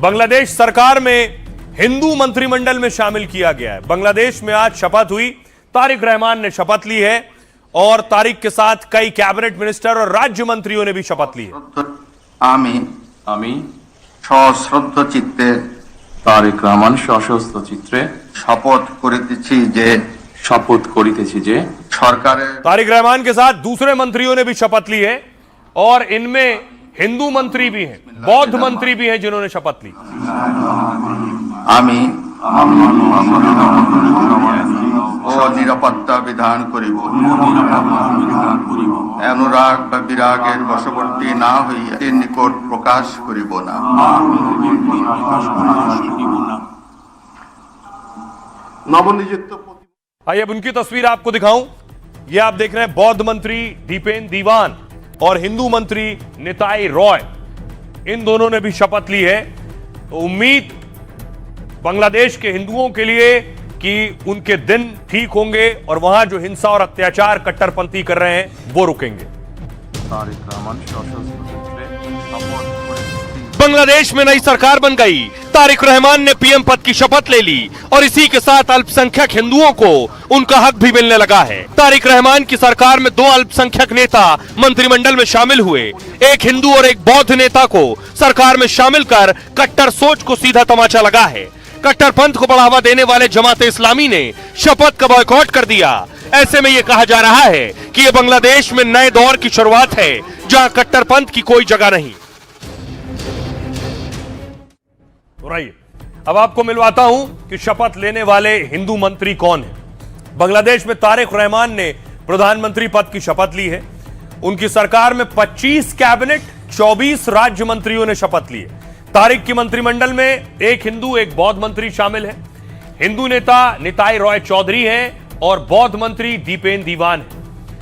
बांग्लादेश सरकार में हिंदू मंत्रिमंडल में शामिल किया गया है। बांग्लादेश में आज शपथ हुई, तारिक रहमान ने शपथ ली है और तारिक के साथ कई कैबिनेट मिनिस्टर और राज्य मंत्रियों ने भी शपथ ली है। আমি সশ্রদ্ধ চিত্তে তারেক রহমান সশস্ত্র চিত্রে শপথ করিতেছি যে সরকারের तारिक रहमान के साथ दूसरे मंत्रियों ने भी शपथ ली है और इनमें हिंदू मंत्री भी हैं, बौद्ध मंत्री भी हैं जिन्होंने शपथ ली। আমি ও নিরাপত্তা বিধান করিব, অনুরাগ বা বিরাগের বশবর্তী না হইয়া এর নিকট প্রকাশ করিব না। নবনিযুক্ত आइए अब उनकी तस्वीर आपको दिखाऊं। ये आप देख रहे हैं बौद्ध मंत्री दीपेन दीवान और हिंदू मंत्री निताई रॉय, इन दोनों ने भी शपथ ली है। तो उम्मीद बांग्लादेश के हिंदुओं के लिए कि उनके दिन ठीक होंगे और वहां जो हिंसा और अत्याचार कट्टरपंथी कर रहे हैं वो रुकेंगे। बांग्लादेश में नई सरकार बन गई, तारिक रहमान ने पीएम पद की शपथ ले ली और इसी के साथ अल्पसंख्यक हिंदुओं को उनका हक भी मिलने लगा है। तारिक रहमान की सरकार में 2 अल्पसंख्यक नेता मंत्रिमंडल में शामिल हुए। एक हिंदू और एक बौद्ध नेता को सरकार में शामिल कर कट्टर सोच को सीधा तमाचा लगा है। कट्टरपंथ को बढ़ावा देने वाले जमाते इस्लामी ने शपथ का बॉयकॉट कर दिया। ऐसे में यह कहा जा रहा है कि यह बांग्लादेश में नए दौर की शुरुआत है जहां कट्टरपंथ की कोई जगह नहीं। अब आपको मिलवाता हूं कि शपथ लेने वाले हिंदू मंत्री कौन है। बांग्लादेश में तारिक रहमान ने प्रधानमंत्री पद की शपथ ली है। उनकी सरकार में 25 कैबिनेट 24 राज्य मंत्रियों ने शपथ ली है। तारिक की मंत्रिमंडल में एक हिंदू एक बौद्ध मंत्री शामिल है। हिंदू नेता निताई रॉय चौधरी हैं और बौद्ध मंत्री दीपेन दीवान है।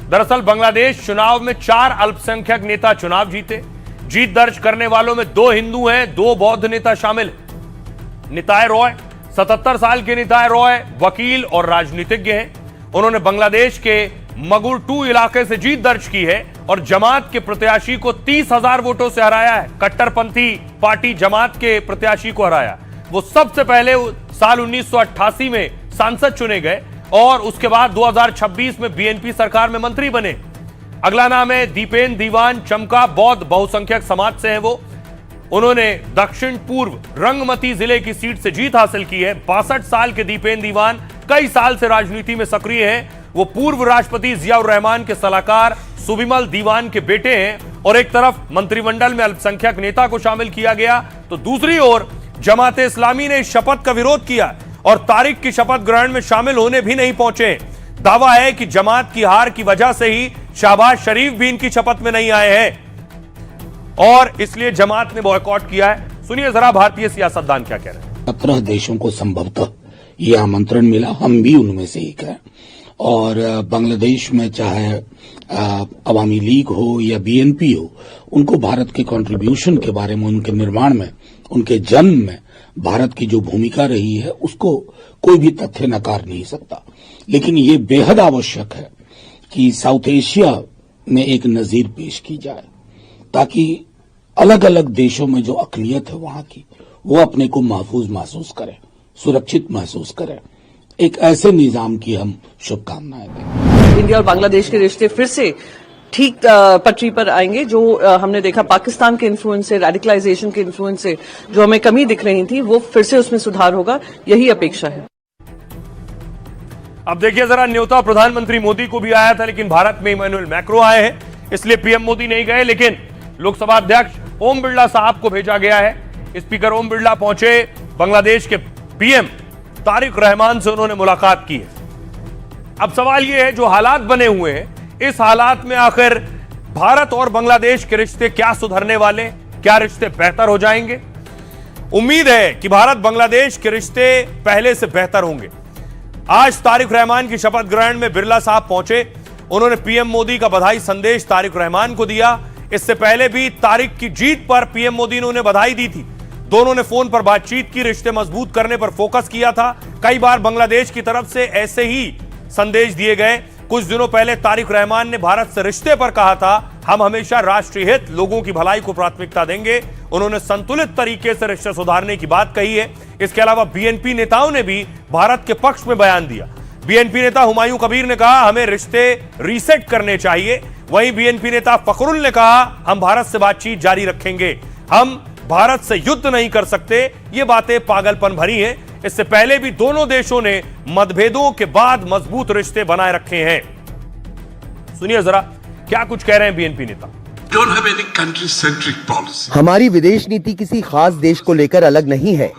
दरअसल बांग्लादेश चुनाव में 4 अल्पसंख्यक नेता चुनाव जीते। जीत दर्ज करने वालों में 2 हिंदू हैं, 2 बौद्ध नेता शामिल हैं। निताई रॉय 77 साल के निताई रॉय वकील और राजनीतिज्ञ हैं। उन्होंने बांग्लादेश के मगुर 2 इलाके से जीत दर्ज की है और जमात के प्रत्याशी को 30,000 वोटों से हराया है। कट्टरपंथी पार्टी जमात के प्रत्याशी को हराया। वो सबसे पहले साल 1988 में सांसद चुने गए और उसके बाद 2026 में बीएनपी सरकार में मंत्री बने। अगला नाम है दीपेन दीवान, चमका बौद्ध बहुसंख्यक समाज से हैं वो। उन्होंने दक्षिण पूर्व रंगमती जिले की सीट से जीत हासिल की है। 62 साल के दीपेन दीवान कई साल से राजनीति में सक्रिय हैं। वो पूर्व राष्ट्रपति जियाउर रहमान के सलाहकार सुबिमल दीवान के बेटे हैं और एक तरफ मंत्रिमंडल में अल्पसंख्यक नेता को शामिल किया गया तो दूसरी ओर जमाते इस्लामी ने इस शपथ का विरोध किया और तारिक की शपथ ग्रहण में शामिल होने भी नहीं पहुंचे। दावा है कि जमात की हार की वजह से ही शहबाज शरीफ भी इनकी शपथ में नहीं आए हैं और इसलिए जमात ने बॉयकॉट किया है। सुनिए जरा भारतीय सियासतदान क्या कह रहे हैं। 17 देशों को संभवतः यह आमंत्रण मिला, हम भी उनमें से एक हैं। और बांग्लादेश में चाहे अवामी लीग हो या बीएनपी हो, उनको भारत के कंट्रीब्यूशन के बारे में, उनके निर्माण में, उनके जन्म में भारत की जो भूमिका रही है उसको कोई भी तथ्य नकार नहीं सकता। लेकिन ये बेहद आवश्यक है कि साउथ एशिया में एक नजीर पेश की जाए ताकि अलग अलग देशों में जो अकलियत है वहां की, वो अपने को महफूज महसूस करे, सुरक्षित महसूस करे। एक ऐसे निजाम की हम शुभकामनाएं दें। इंडिया और बांग्लादेश के रिश्ते फिर से ठीक पटरी पर आएंगे। जो हमने देखा पाकिस्तान के इन्फ्लुएंस से, रेडिकलाइजेशन के इन्फ्लुएंस से जो हमें कमी दिख रही थी, वो फिर से उसमें सुधार होगा, यही अपेक्षा है। अब देखिए जरा, न्योता प्रधानमंत्री मोदी को भी आया था लेकिन भारत में इमैनुअल मैक्रो आए हैं, इसलिए पीएम मोदी नहीं गए। लेकिन लोकसभा अध्यक्ष ओम बिरला साहब को भेजा गया है। स्पीकर ओम बिरला पहुंचे, बांग्लादेश के पीएम तारिक रहमान से उन्होंने मुलाकात की है। अब सवाल यह है, जो हालात बने हुए हैं, इस हालात में आखिर भारत और बांग्लादेश के रिश्ते क्या सुधरने वाले, क्या रिश्ते बेहतर हो जाएंगे? उम्मीद है कि भारत बांग्लादेश के रिश्ते पहले से बेहतर होंगे। आज तारिक रहमान की शपथ ग्रहण में बिरला साहब पहुंचे। उन्होंने पीएम मोदी का बधाई संदेश तारिक रहमान को दिया। इससे पहले भी तारिक की जीत पर पीएम मोदी ने उन्हें बधाई दी थी। दोनों ने फोन पर बातचीत की, रिश्ते मजबूत करने पर फोकस किया था। कई बार बांग्लादेश की तरफ से ऐसे ही संदेश दिए गए। कुछ दिनों पहले तारिक रहमान ने भारत से रिश्ते पर कहा था, हम हमेशा राष्ट्रीय हित, लोगों की भलाई को प्राथमिकता देंगे। उन्होंने संतुलित तरीके से रिश्ते सुधारने की बात कही है। इसके अलावा बीएनपी नेताओं ने भी भारत के पक्ष में बयान दिया। बीएनपी नेता हुमायूं कबीर ने कहा, हमें रिश्ते रीसेट करने चाहिए। वहीं बीएनपी नेता फखरुल ने कहा, हम भारत से बातचीत जारी रखेंगे, हम भारत से युद्ध नहीं कर सकते। ये बातें पागलपन भरी हैं। इससे पहले भी दोनों देशों ने मतभेदों के बाद मजबूत रिश्ते बनाए रखे हैं। सुनिए जरा क्या कुछ कह रहे हैं बीएनपी नेता। हमारी विदेश नीति किसी खास देश को लेकर अलग नहीं है।